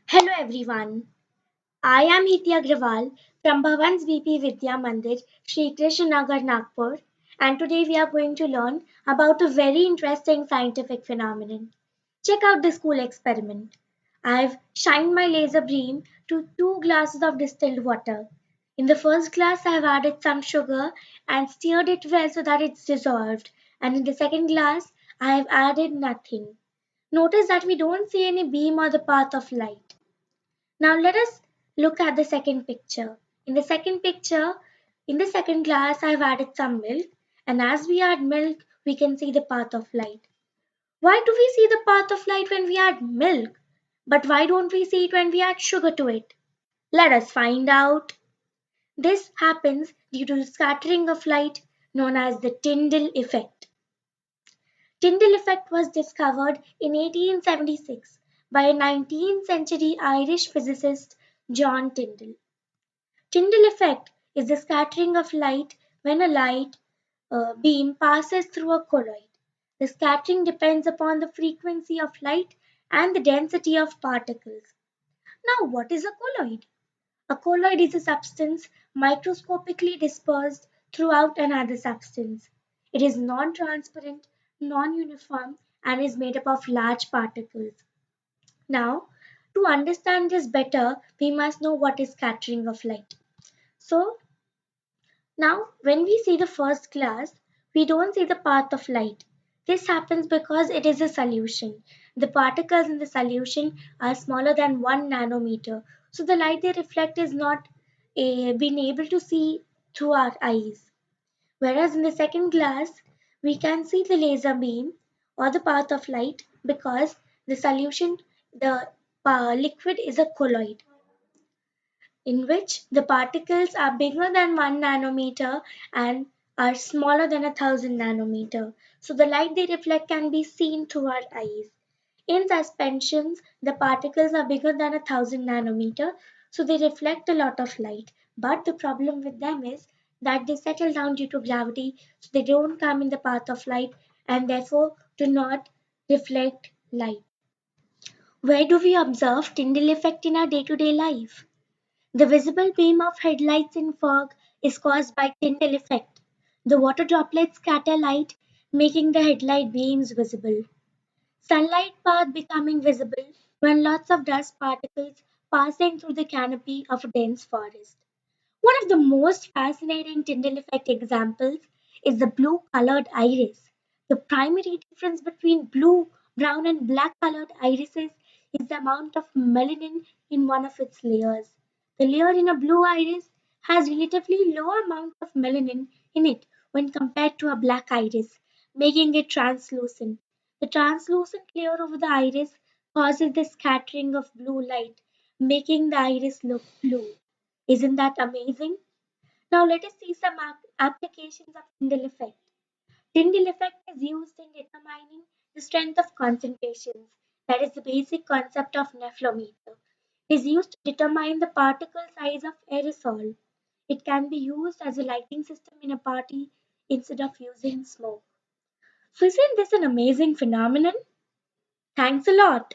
Hello everyone. I am Hiti Agrawal from Bhavan's VP Vidya Mandir, Shri Krishna Nagar, Nagpur, and today we are going to learn about a very interesting scientific phenomenon. Check out the school experiment. I've shined my laser beam to two glasses of distilled water. In the first glass, I have added some sugar and stirred it well so that it's dissolved, and in the second glass, I have added nothing. Notice that we don't see any beam or the path of light. Now let us look at the second picture. In the second picture, in the second glass, I have added some milk, and as we add milk, we can see the path of light. Why do we see the path of light when we add milk? But why don't we see it when we add sugar to it? Let us find out. This happens due to the scattering of light known as the Tyndall effect. Tyndall effect was discovered in 1876 by a 19th century Irish physicist John Tyndall. Tyndall effect is the scattering of light when a light beam passes through a colloid. The scattering depends upon the frequency of light and the density of particles. Now, what is a colloid? A colloid is a substance microscopically dispersed throughout another substance. It is non transparent, non uniform, and is made up of large particles. Now, to understand this better, we must know what is scattering of light. So, now when we see the first glass, we don't see the path of light. This happens because it is a solution. The particles in the solution are smaller than 1 nanometer. So the light they reflect is not being able to see through our eyes. Whereas in the second glass, we can see the laser beam or the path of light because the solution, the liquid is a colloid in which the particles are bigger than 1 nanometer and are smaller than 1,000 nanometer. So the light they reflect can be seen through our eyes. In suspensions, the particles are bigger than 1,000 nanometer, so they reflect a lot of light. But the problem with them is that they settle down due to gravity, so they don't come in the path of light and therefore do not reflect light. Where do we observe Tyndall effect in our day-to-day life? The visible beam of headlights in fog is caused by Tyndall effect. The water droplets scatter light, making the headlight beams visible. Sunlight path becoming visible when lots of dust particles passing through the canopy of a dense forest. One of the most fascinating Tyndall effect examples is the blue colored iris. The primary difference between blue, brown, and black colored irises is the amount of melanin in one of its layers. The layer in a blue iris has relatively low amount of melanin in it when compared to a black iris, making it translucent. The translucent layer over the iris causes the scattering of blue light, making the iris look blue. Isn't that amazing? Now let us see some applications of Tyndall effect. Tyndall effect is used in determining the strength of concentrations. That is the basic concept of nephelometer. It is used to determine the particle size of aerosol. It can be used as a lighting system in a party instead of using smoke. So isn't this an amazing phenomenon? Thanks a lot.